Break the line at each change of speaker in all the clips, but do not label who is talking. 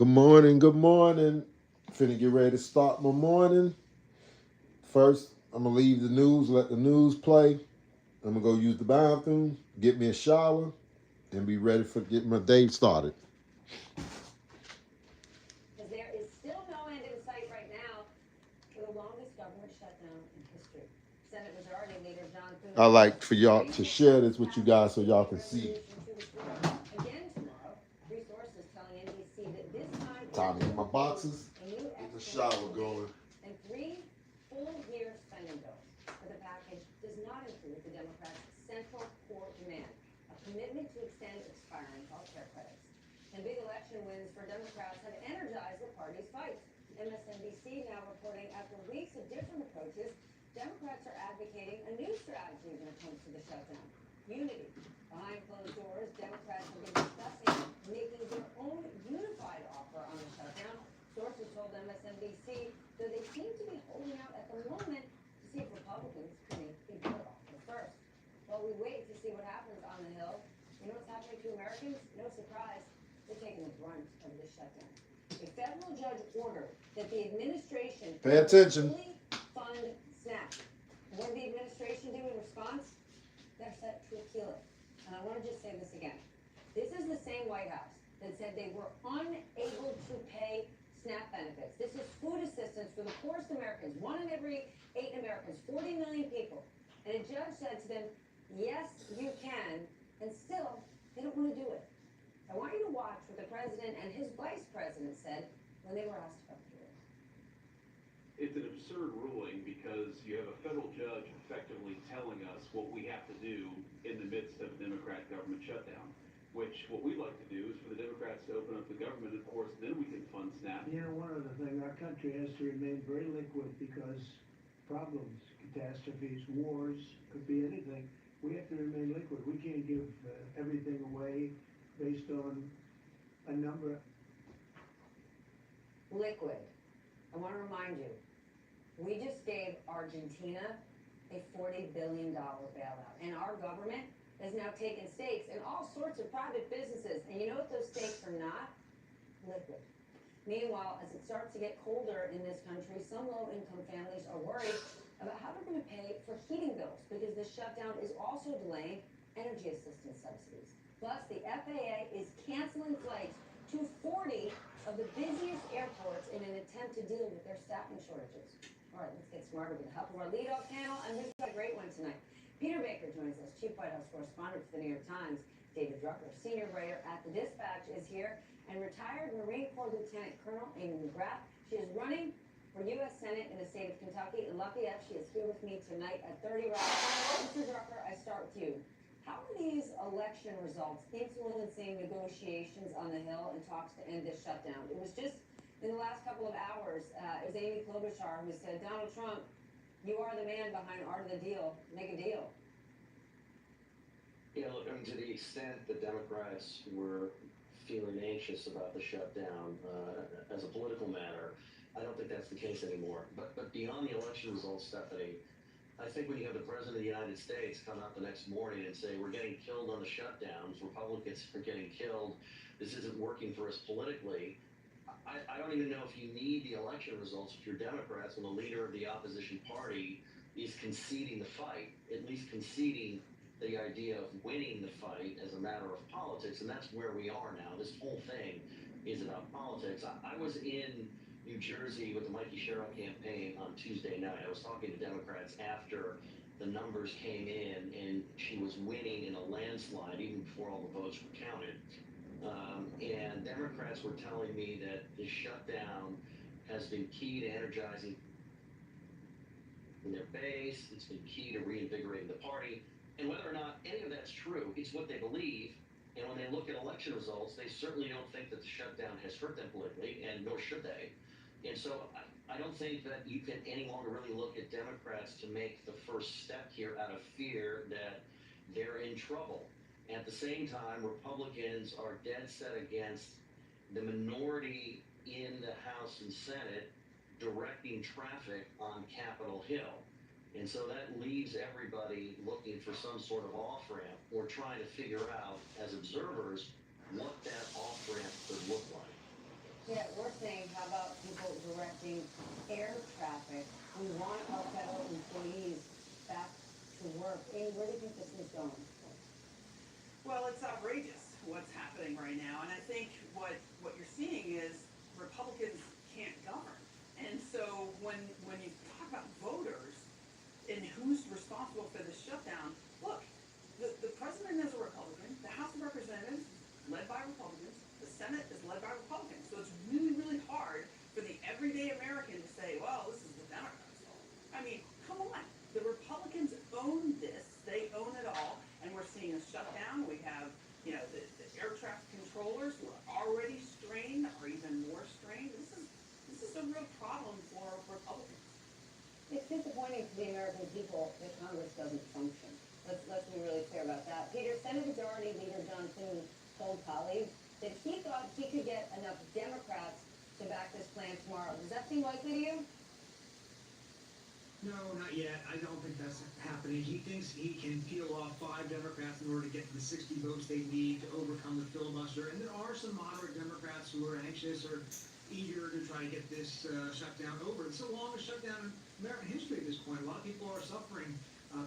Good morning, good morning. Finna get ready to start my morning. First, I'm gonna leave the news, let the news play. I'm gonna go use the bathroom, get me a shower, and be ready for getting my day started.
Because there is still no end in sight right now for the longest government shutdown in history. Senate Majority Leader John
I
Thune
like for y'all to
recently
share this with you
passed a
guys so y'all
Senate
can see.
resolution to restore again tomorrow. Three sources telling NBC that this time it
Time to
will
get my
include
boxes,
a new
get the shower
expiration date
going.
and three full-year spending bills. But the package does not include the Democrats' central core demand, a commitment to extend expiring health care credits. And big election wins for Democrats have energized the party's fight. MSNBC now reporting after weeks of different approaches, Democrats are advocating a new strategy when it comes to the shutdown. Unity. Behind closed doors, Democrats have been discussing making their own unified offer on the shutdown. Sources told MSNBC, though they seem to be holding out at the moment to see if Republicans can make a better offer first. While we wait to see what happens on the Hill, you know what's happening to Americans? No surprise, they're taking the brunt of this shutdown. A federal judge ordered that the administration
Pay attention.
fully fund SNAP. What did the administration do in response? They're set to appeal it. And I want to just say this again. This is the same White House that said they were unable to pay SNAP benefits. This is food assistance for the poorest Americans, 1 in every 8 Americans, 40 million people. And a judge said to them, yes, you can, and still, they don't want to do it. I want you to watch what the president and his vice president said when they were asked about the ruling.
It's an absurd ruling because you have a federal judge effectively telling us what we have to do in the midst of a Democrat government shutdown. Which what we'd like to do is for the Democrats to open up the government, of course, then we can fund SNAP.
You know, one other thing, our country has to remain very liquid because problems, catastrophes, wars, could be anything. We have to remain liquid. We can't give everything away based on a number.
Liquid. I want to remind you, we just gave Argentina a $40 billion bailout, and our government has now taken stakes in all sorts of private businesses. And you know what those stakes are not? Liquid. Meanwhile, as it starts to get colder in this country, some low-income families are worried about how they're going to pay for heating bills because this shutdown is also delaying energy assistance subsidies. Plus, the FAA is canceling flights to 40 of the busiest airports in an attempt to deal with their staffing shortages. All right, let's get smarter with the help of our leadoff panel, and we've got a great one tonight. Peter Baker joins us, Chief White House correspondent for the New York Times. David Drucker, senior writer at the Dispatch, is here, and retired Marine Corps Lieutenant Colonel Amy McGrath. She is running for U.S. Senate in the state of Kentucky, and Lafayette, she is here with me tonight at 30 Rock. Mr. Drucker, I start with you. How are these election results influencing negotiations on the Hill and talks to end this shutdown? It was just in the last couple of hours, it was Amy Klobuchar who said, Donald Trump, you are the man behind Art of the Deal. Make a deal.
Yeah, look, I mean, to the extent the Democrats were feeling anxious about the shutdown as a political matter, I don't think that's the case anymore. But beyond the election results, Stephanie, I think when you have the President of the United States come out the next morning and say, we're getting killed on the shutdowns, Republicans are getting killed, this isn't working for us politically, I don't even know if you need the election results if you're Democrats when the leader of the opposition party is conceding the fight, at least conceding the idea of winning the fight as a matter of politics, and that's where we are now. This whole thing is about politics. I was in New Jersey with the Mikey Sherrill campaign on Tuesday night. I was talking to Democrats after the numbers came in, and she was winning in a landslide even before all the votes were counted. And Democrats were telling me that the shutdown has been key to energizing their base. It's been key to reinvigorating the party. And whether or not any of that's true, it's what they believe. And when they look at election results, they certainly don't think that the shutdown has hurt them politically, and nor should they. And so I don't think that you can any longer really look at Democrats to make the first step here out of fear that they're in trouble. At the same time, Republicans are dead set against the minority in the House and Senate directing traffic on Capitol Hill. And so that leaves everybody looking for some sort of off-ramp or trying to figure out, as observers, what that off-ramp could look like.
Yeah, saying, how about people directing air traffic? We want our federal employees back to work. Amy, where do you think this is going?
Well, it's outrageous what's happening right now, and I think what you're seeing is Republicans can't govern. And so when you talk about voters and who's responsible for the shutdown, look, the president is a Republican, the House of Representatives led by Republicans, the Senate is led by Republicans. So it's really, really hard for the everyday American to say, well, this is the Democrats' fault. I mean, come on. The Republicans own this. They own it all. And we're seeing a shutdown. We have, you know, the air traffic controllers who are already strained are even more strained. This is a real problem for Republicans.
It's disappointing to the American people that Congress doesn't function. Let's be really clear about that. Peter, Senate Majority Leader John Thune told colleagues that he thought he could get enough Democrats to back this plan tomorrow. Does that seem likely to you?
No, not yet. I don't think that's happening. He thinks he can peel off 5 Democrats in order to get to the 60 votes they need to overcome the filibuster. And there are some moderate Democrats who are anxious or eager to try to get this shutdown over. It's the longest shutdown in American history at this point. A lot of people are suffering.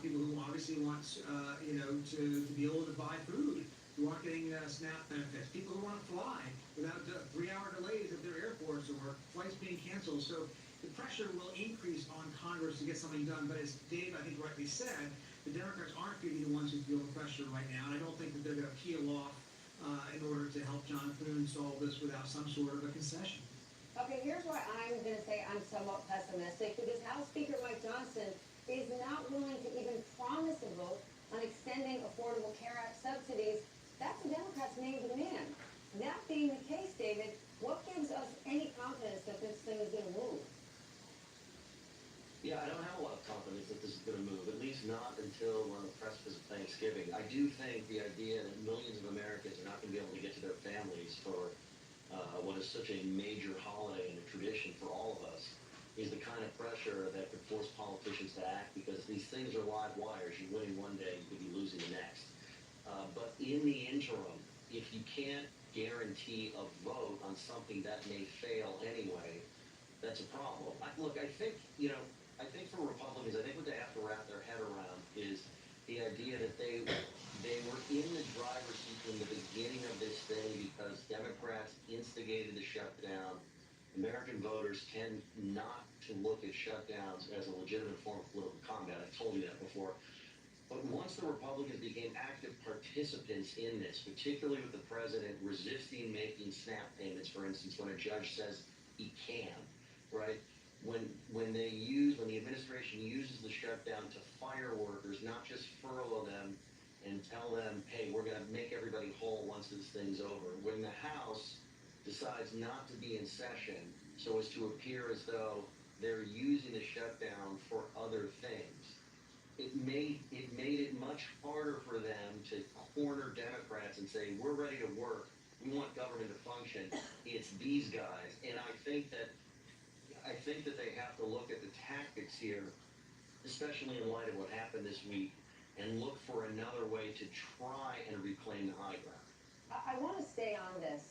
People who obviously want, to be able to buy food, who aren't getting SNAP benefits, people who want to fly without 3-hour delays at their airports or flights being canceled. So the pressure will increase on Congress to get something done. But as Dave, I think, rightly said, the Democrats aren't going to be the ones who feel the pressure right now. And I don't think that they're going to peel off in order to help John Thune solve this without some sort of a concession.
Okay, here's why I'm going to say I'm somewhat pessimistic, because House Speaker Mike Johnson is not willing to even promise a vote on extending Affordable Care Act subsidies. That's the Democrats' main demand. That being the case, David, what gives us any confidence that this thing is going to move?
Yeah, I don't have a lot of confidence that this is going to move, at least not until we're on the precipice of Thanksgiving. I do think the idea that millions of Americans are not going to be able to get to their families for what is such a major holiday and a tradition for all of us is the kind of pressure that could force politicians to act, because these things are live wires. You're winning one day, you could be losing the next. But in the interim, if you can't guarantee a vote on something that may fail anyway, that's a problem. I think, I think for Republicans, I think what they have to wrap their head around is the idea that they were in the driver's seat from the beginning of this thing because Democrats instigated the shutdown. American voters tend not to look at shutdowns as a legitimate form of political combat. I've told you that before. But once the Republicans became active participants in this, particularly with the president resisting making SNAP payments, for instance, when a judge says he can, right? When the administration uses the shutdown to fire workers, not just furlough them and tell them, hey, we're going to make everybody whole once this thing's over. When the House decides not to be in session so as to appear as though they're using the shutdown for other things, it made it much harder for them to corner Democrats and say, we're ready to work, we want government to function, it's these guys. And I think that they have to look at the tactics here, especially in light of what happened this week, and look for another way to try and reclaim the high ground.
I want to stay on this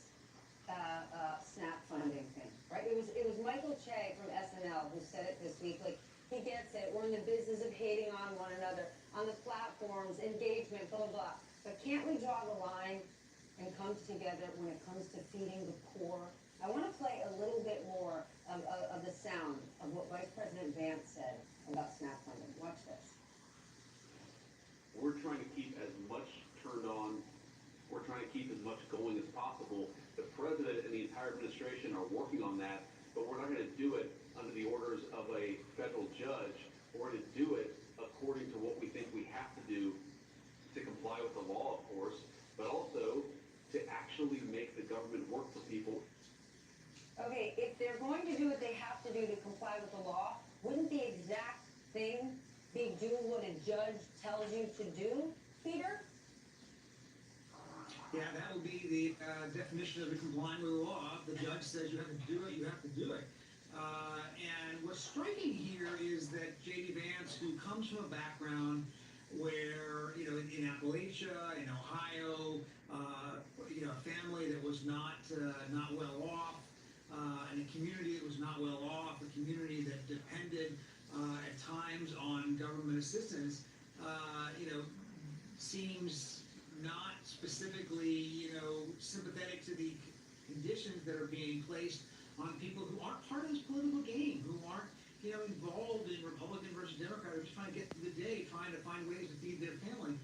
SNAP funding thing, right? It was Michael Che from SNL who said it this week. Like, he gets it. We're in the business of hating on one another, on the platforms, engagement, blah, blah, blah. But can't we draw the line and come together when it comes to feeding the poor? I want to play a little bit more of the sound of what Vice President Vance said about SNAP funding. Watch this.
We're trying to keep as much turned on. We're trying to keep as much going as possible. The president and the entire administration are working on that, but we're not going to do it under the orders of a federal judge. We're going to do it according to what we think we have to do to comply with the law, of course, but also to actually make the government work for people.
Okay, if they're going to do what they have to do to comply with the law, wouldn't the exact thing be do what a judge tells you to do, Peter?
Yeah, that would be the definition of complying with the law. The judge says you have to do it, you have to do it. And what's striking here is that J.D. Vance, who comes from a background where, in Appalachia, in Ohio, a family that was not well off, an assistance, seems not specifically, sympathetic to the conditions that are being placed on people who aren't part of this political game, who aren't, involved in Republican versus Democrat, or just trying to get through the day, trying to find ways to feed their family.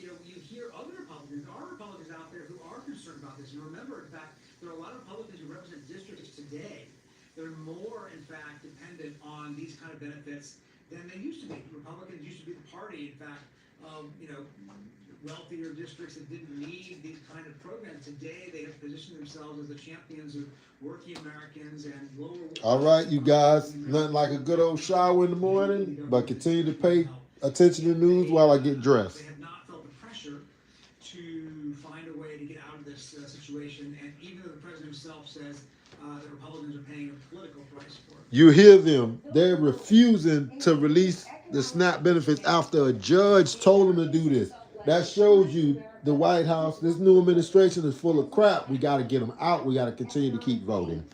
You hear other Republicans, there are Republicans out there who are concerned about this. And remember, in fact, there are a lot of Republicans who represent districts today that are more, in fact, dependent on these kind of benefits than they used to be. Republicans used to be the party, in fact, of, wealthier districts that didn't need these kind of programs. Today, they have positioned themselves as the champions of working Americans and lower.
All right, you guys, nothing like a good old shower in the morning, but continue to pay attention to the news while I get dressed.
They have not felt the pressure to find a way to get out of this situation, and even though the president himself says that Republicans are paying a political price for it.
You hear them. They're refusing to release the SNAP benefits after a judge told them to do this. That shows you the White House, this new administration is full of crap. We got to get them out. We got to continue to keep voting.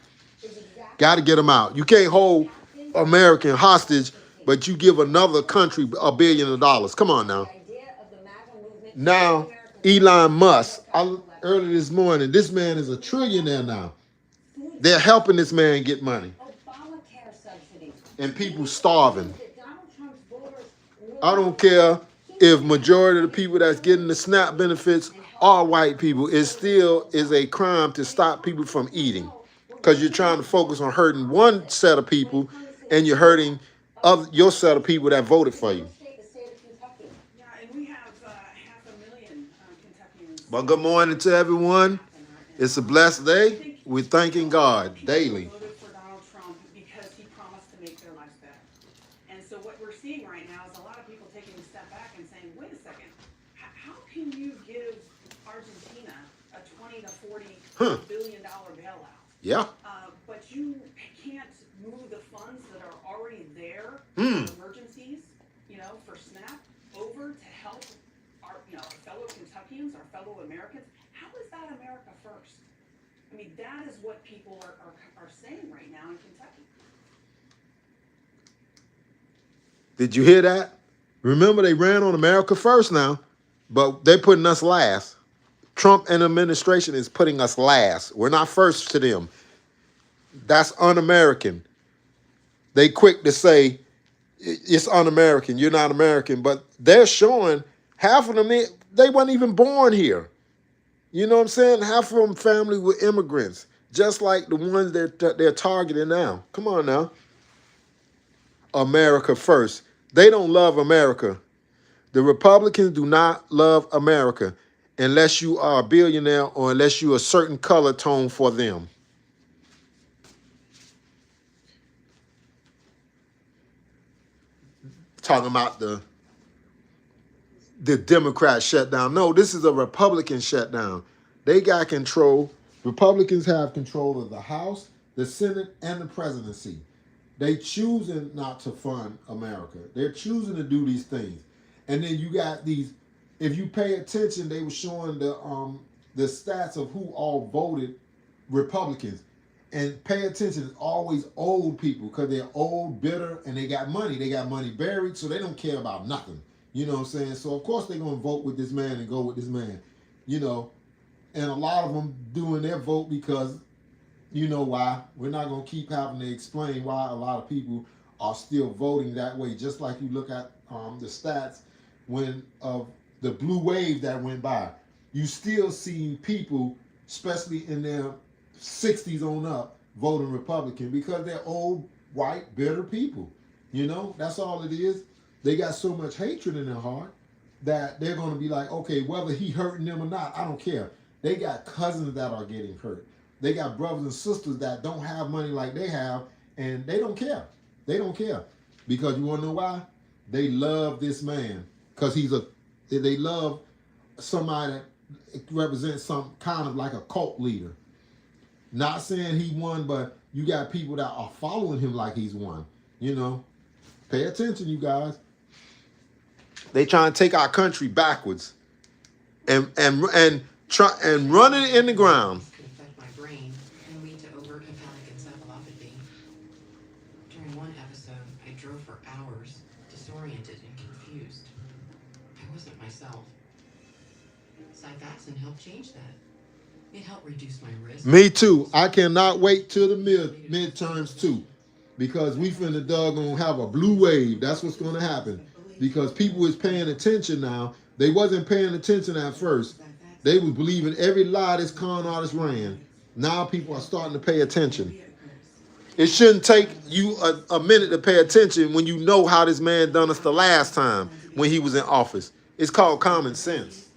Got to get them out. You can't hold American hostage, but you give another country $1 billion. Come on now. Now, Elon Musk, early this morning, this man is a trillionaire now. They're helping this man get money. And people starving. I don't care if majority of the people that's getting the SNAP benefits are white people. It still is a crime to stop people from eating, because you're trying to focus on hurting one set of people and you're hurting your set of people that voted for you.
Yeah, and we have 500,000 Kentuckians.
Well, good morning to everyone. It's a blessed day. We're thanking God daily.
Voted for Donald Trump because he promised to make their lives better. And so what we're seeing right now is a lot of people taking a step back and saying, wait a second, how can you give Argentina a $20 to $40 billion bailout?
Yeah.
But you can't move the funds that are already there for emergencies, for SNAP, over to help our, our fellow Kentuckians, our fellow Americans. How is that America first? I mean, that is what people are saying right now in Kentucky.
Did you hear that? Remember, they ran on America first now, but they're putting us last. Trump and administration is putting us last. We're not first to them. That's un-American. They quick to say it's un-American. You're not American, but they're showing half of them, they weren't even born here. You know what I'm saying? Half of them family were immigrants, just like the ones they're targeting now. Come on now. America first. They don't love America. The Republicans do not love America unless you are a billionaire or unless you're a certain color tone for them. Talking about the Democrat shutdown. No, this is a Republican shutdown. They got control. Republicans have control of the House, the Senate, and the presidency. They choosing not to fund America. They're choosing to do these things. And then you got these, if you pay attention, they were showing the stats of who all voted Republicans. And pay attention, it's always old people, because they're old, bitter, and they got money. They got money buried, so they don't care about nothing. You know what I'm saying? So, of course, they're going to vote with this man and go with this man. And a lot of them doing their vote because, you know why. We're not going to keep having to explain why a lot of people are still voting that way. Just like you look at the stats when of the blue wave that went by. You still see people, especially in their 60s on up, voting Republican because they're old, white, bitter people. That's all it is. They got so much hatred in their heart that they're going to be like, okay, whether he hurting them or not, I don't care. They got cousins that are getting hurt. They got brothers and sisters that don't have money like they have, and they don't care. They don't care. Because you want to know why? They love this man. Because they love somebody that represents some kind of like a cult leader. Not saying he won, but you got people that are following him like he's won. Pay attention, you guys. They trying to take our country backwards and run it in the ground.
Could affect my brain and lead to overt hepatic encephalopathy. During one episode, I drove for hours disoriented and confused. I wasn't myself. Xifaxan helped change that. It helped reduce my risk.
Me too. I cannot wait till the midterms too, because we finna doggone have a blue wave. That's what's gonna happen, because people is paying attention now. They wasn't paying attention at first. They was believing every lie this con artist ran. Now people are starting to pay attention. It shouldn't take you a minute to pay attention when you know how this man done us the last time when he was in office. It's called common sense.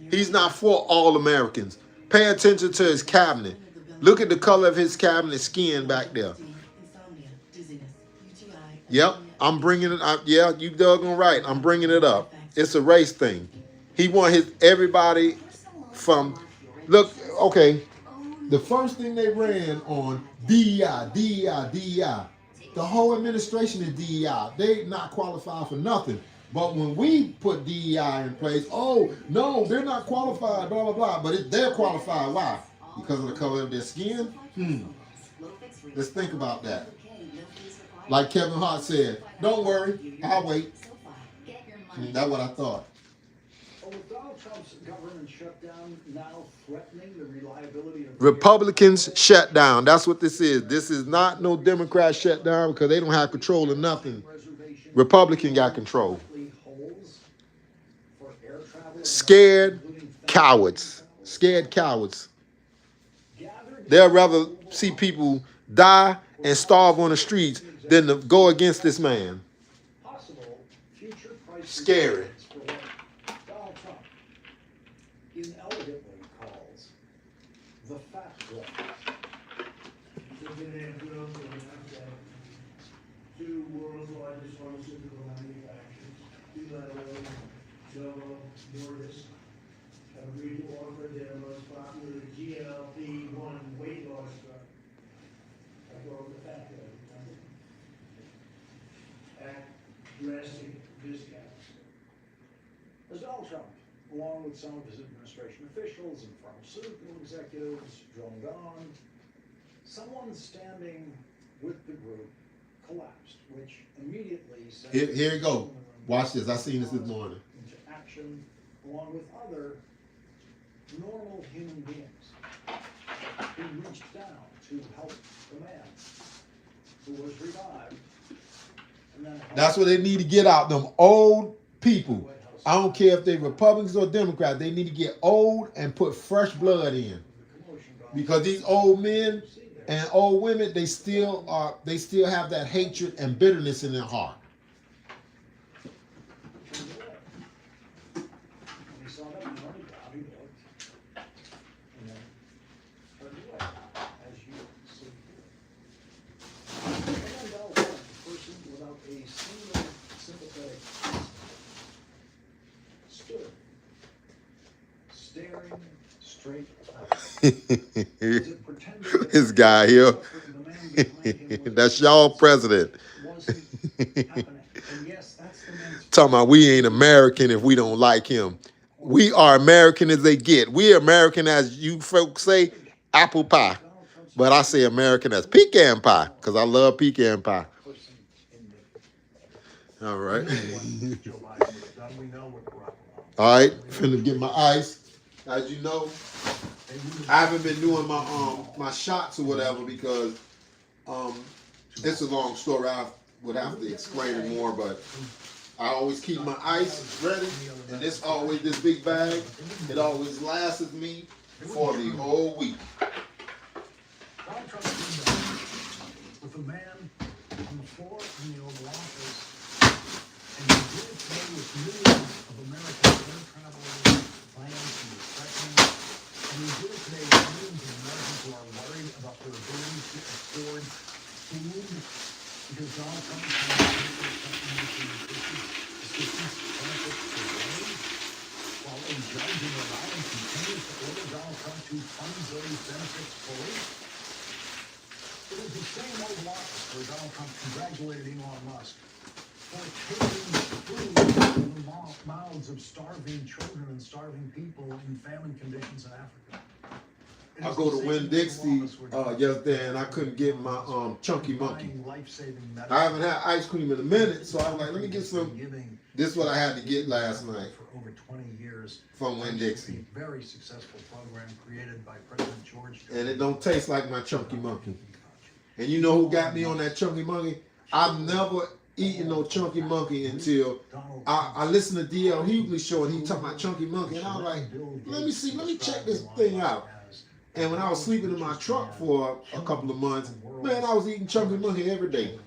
He's not for all Americans. Pay attention to his cabinet. Look at the color of his cabinet skin back there. Yep, I'm bringing it up. Yeah, you doggone right. I'm bringing it up. It's a race thing. He want everybody from, look, okay, the first thing they ran on, DEI, DEI, DEI. The whole administration is DEI. They not qualified for nothing. But when we put DEI in place, oh, no, they're not qualified, blah, blah, blah. But they're qualified. Why? Because of the color of their skin? Let's think about that. Like Kevin Hart said, don't worry, I'll wait. That's what I thought.
With Donald Trump's government shutdown now threatening the reliability of
Republicans shut down. That's what this is. This is not no Democrat shutdown because they don't have control of nothing. Republican got control. Scared cowards. Scared cowards. They'll rather see people die and starve on the streets than to go against this man. Scary.
Donald Trump inelegantly calls the fat drug. Two world's largest pharmaceutical manufacturers, Eli Lilly, Nordisk, have agreed to offer their most popular GLP-1 weight loss drug. I call it the fat drug. At drastic discounts. As Donald Trump, along with some of his administration officials and pharmaceutical executives, droned on, someone standing with the group collapsed, which immediately sent
Here you go. Watch this. I seen this morning.
into action, along with other normal human beings who reached down to help the man who was revived. And then
That's what they need to get out. Them old people. I don't care if they're Republicans or Democrats. They need to get old and put fresh blood in. Because these old men and old women, they still have that hatred and bitterness in their heart.
Staring straight
This guy here. That's y'all president. Talking about we ain't American if we don't like him. We are American as they get. We are American as you folks say, apple pie. But I say American as pecan pie because I love pecan pie. All right. All right, finna get my ice. As you know, I haven't been doing my shots or whatever because it's a long story. I would have to explain it more, but I always keep my ice ready, and this big bag. It always lasts me for the whole week.
Donald Trump with a man on the floor in the Oval Office, and he did it today with millions of American air travelers, plans and threatening. And he did it today with millions of Americans who are worried about their ability to afford food because Donald Trump is trying to assistance benefits away, while a judge in Rhode Island continues to order Donald Trump to fund those benefits fully. It was the same Oval Office where Donald Trump congratulated Elon Musk for taking food from the mouths of starving children and starving people in famine conditions in Africa.
I go to Winn-Dixie yesterday and I couldn't get my chunky monkey. I haven't had ice cream in a minute, so I was like, let me get some. This is what I had to get last night
for over 20 years.
from Winn-Dixie.
Very successful program created by President George.
And it don't taste like my chunky monkey. And you know who got me on that chunky monkey? I've never eaten no chunky monkey until I listened to DL Hughley's show and he talking about chunky monkey, and I was like, let me check this thing out. And when I was sleeping in my truck for a couple of months, man, I was eating chunky monkey every day.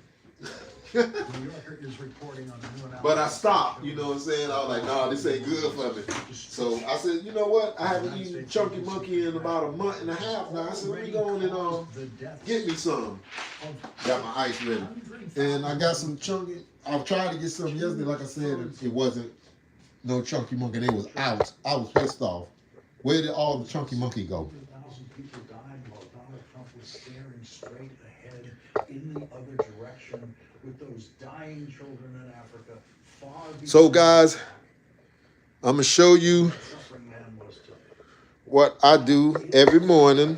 But I stopped, you know what I'm saying? I was like, no, this ain't good for me. So I said, you know what? I haven't eaten chunky monkey in about a month and a half now. I said, let me go on and get me some. Got my ice ready. And I got some chunky. I tried to get some yesterday. Like I said, it wasn't no chunky monkey. It was out. I was pissed off. Where did all the chunky monkey go?
People died while Donald Trump was staring straight ahead in the other direction with those dying children in Africa.
So guys, I'm going to show you what I do every morning.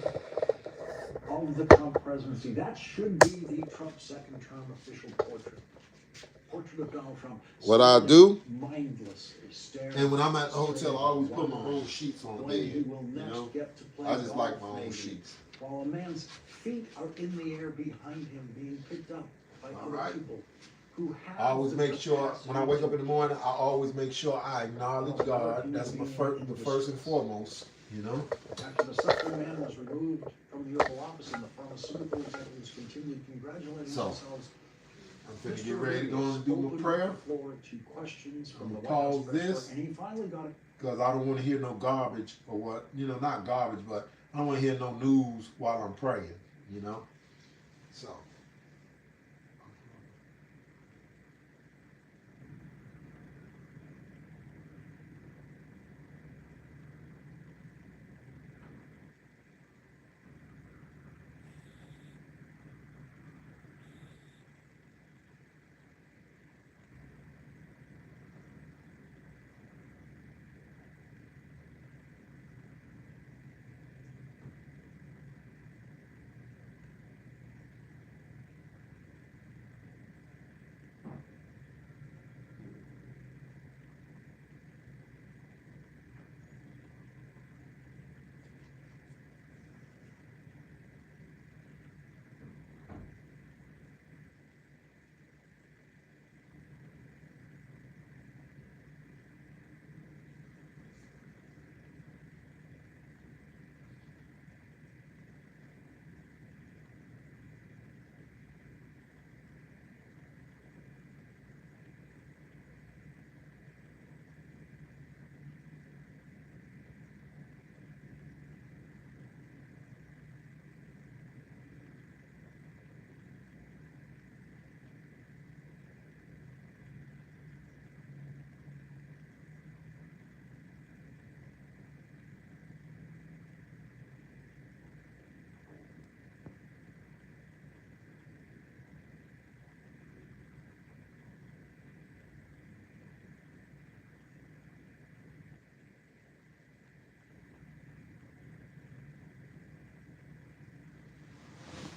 Of the Trump presidency. That should be the Trump second term official portrait. Portrait of Donald Trump.
What I do,
mindlessly staring.
And when I'm at the hotel, I always put my own sheets on the bed.
He will
You
next
know,
get to play
I just like
golf,
my own
maybe,
sheets.
while a man's feet are in the air behind him, being picked up by
All
other
right.
people who have.
I always
the
make sure
capacity
when I wake up in the morning, I always make sure I acknowledge God. That's the first and foremost. You know.
After the suffering man was removed from the Oval Office and the pharmaceutical executives continued congratulating themselves.
I'm finna get ready to go and do my prayer. I'm gonna pause this
And he finally got it.
because I don't want to hear no garbage or what, not garbage, but I don't want to hear no news while I'm praying, So.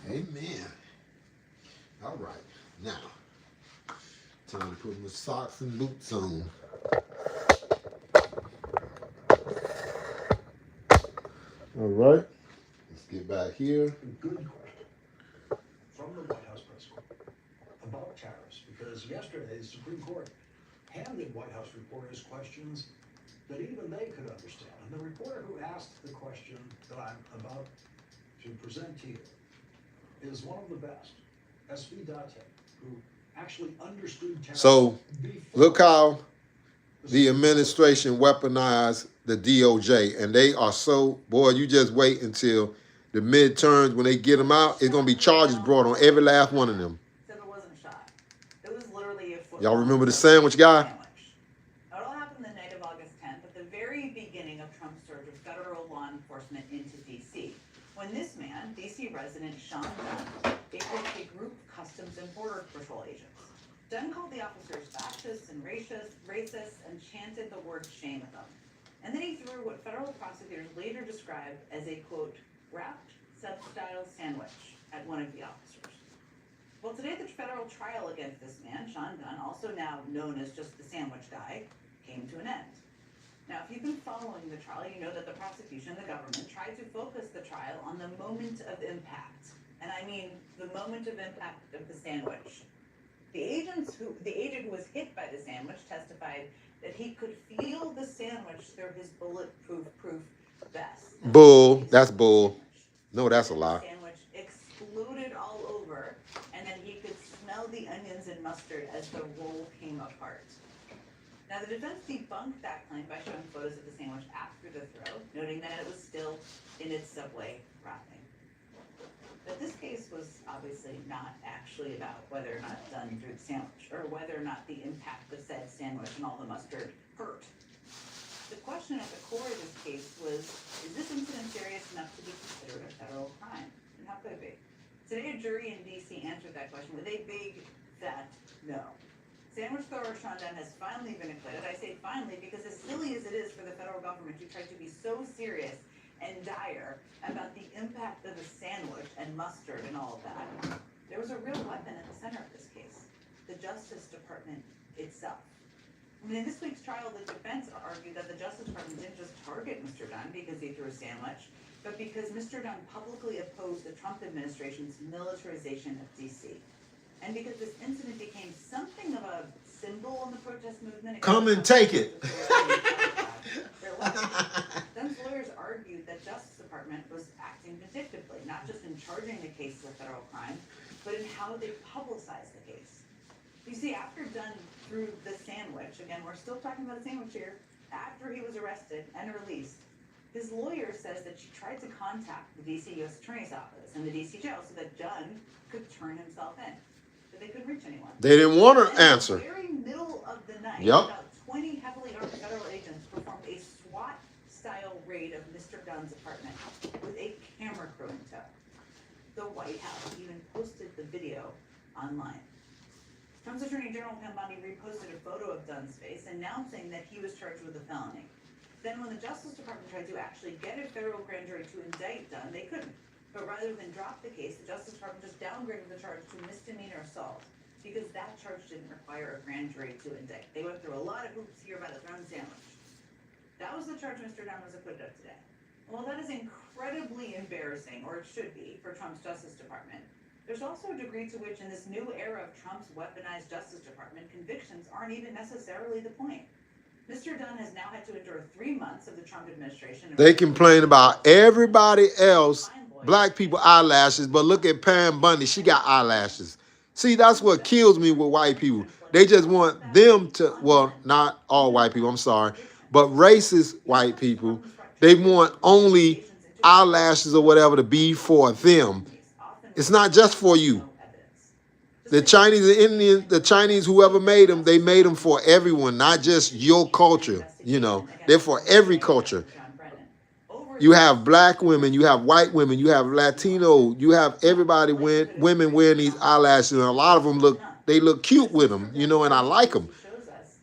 Amen. All right. Now, time to put my socks and boots on. All right. Let's get back here.
Good question from the White House press corps about tariffs, because yesterday the Supreme Court handed White House reporters questions that even they could understand. And the reporter who asked the question that I'm about to present to you is one of the best, S.V. Date, who actually understood tariffs.
So, look how the administration weaponized the DOJ, and they are so, boy, you just wait until the midterms when they get them out. It's going to be charges brought on every last one of them.
Said it wasn't a shot. It was literally a football.
Y'all remember the sandwich guy?
Sandwich. It all happened the night of August 10th, at the very beginning of Trump's surge of federal law enforcement into D.C. When this man, D.C. resident Sean Dunn, equipped a group of Customs and Border Patrol agents. Dunn called the officers fascists and racist and chanted the word shame at them. And then he threw what federal prosecutors later described as a, quote, wrapped sub-style sandwich at one of the officers. Well, today the federal trial against this man, Sean Dunn, also now known as just the sandwich guy, came to an end. Now, if you've been following the trial, you know that the prosecution, the government, tried to focus the trial on the moment of impact. And I mean the moment of impact of the sandwich. The agent who was hit by the sandwich testified that he could feel the sandwich through his bulletproof vest.
Bull. That's bull. No, that's a lie.
The sandwich exploded all over, and then he could smell the onions and mustard as the roll came apart. Now, the defense debunked that claim by showing photos of the sandwich after the throw, noting that it was still in its Subway wrapping. But this case was obviously not actually about whether or not Dunn threw the sandwich, or whether or not the impact of said sandwich and all the mustard hurt. The question at the core of this case was, is this incident serious enough to be considered a federal crime? And how could it be? Today, a jury in D.C. answered that question with a big, fat no. Sandwich thrower Sean Dunn has finally been acquitted. I say finally because as silly as it is for the federal government to try to be so serious and dire about the impact of the sandwich and mustard and all of that, there was a real weapon at the center of this case, the Justice Department itself. I mean, in this week's trial, the defense argued that the Justice Department didn't just target Mr. Dunn because he threw a sandwich, but because Mr. Dunn publicly opposed the Trump administration's militarization of D.C. And because this incident became something of a symbol in the protest movement.
Come and take it.
Dunn's lawyers argued that Justice Department was acting vindictively, not just in charging the case as a federal crime, but in how they publicized the case. You see, after Dunn threw the sandwich, again, we're still talking about the sandwich here, after he was arrested and released, his lawyer says that she tried to contact the D.C. U.S. Attorney's Office and the D.C. jail so that Dunn could turn himself in. But they couldn't reach anyone.
They didn't want to answer.
In the very middle of the night,
Yep.
about 20 heavily armed federal agents performed a SWAT-style raid of Mr. Dunn's apartment with a camera crew in tow. The White House even posted the video online. Trump's Attorney General Pam Bondi reposted a photo of Dunn's face, announcing that he was charged with a felony. Then when the Justice Department tried to actually get a federal grand jury to indict Dunn, they couldn't. But rather than drop the case, the Justice Department just downgraded the charge to misdemeanor assault, because that charge didn't require a grand jury to indict. They went through a lot of hoops here by the thrown sandwich. That was the charge Mr. Dunn was acquitted of today. Well, that is incredibly embarrassing, or it should be, for Trump's Justice Department. There's also a degree to which, in this new era of Trump's weaponized Justice Department, convictions aren't even necessarily the point. Mr. Dunn has now had to endure 3 months of the Trump administration.
They complain about everybody else, black people eyelashes, but look at Pam Bondi. She got eyelashes. See, that's what kills me with white people. They just want them to, well, not all white people, I'm sorry, but racist white people, they want only eyelashes or whatever to be for them. It's not just for you. The Chinese, the Indian, the Chinese, whoever made them, they made them for everyone, not just your culture. You know, they're for every culture. You have black women, you have white women, you have Latino, you have everybody, women wearing these eyelashes, and a lot of them look cute with them, you know, and I like them.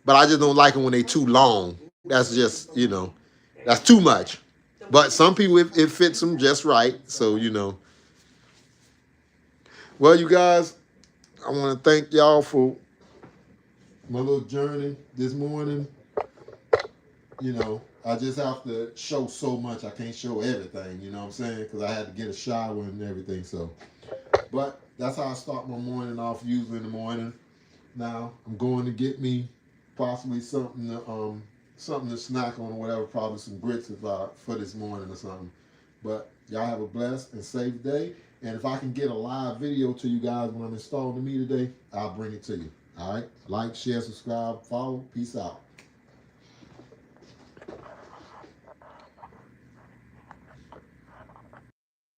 But I just don't like them when they too long. That's just, you know, that's too much. But some people, it fits them just right. So, you know. Well, you guys, I want to thank y'all for my little journey this morning. You know, I just have to show so much. I can't show everything, you know what I'm saying? Because I had to get a shower and everything. So, but that's how I start my morning off usually in the morning. Now, I'm going to get me possibly something to snack on or whatever, probably some grits for this morning or something. But y'all have a blessed and safe day. And if I can get a live video to you guys when I'm installing the meter today, I'll bring it to you. All right? Like, share, subscribe, follow. Peace out.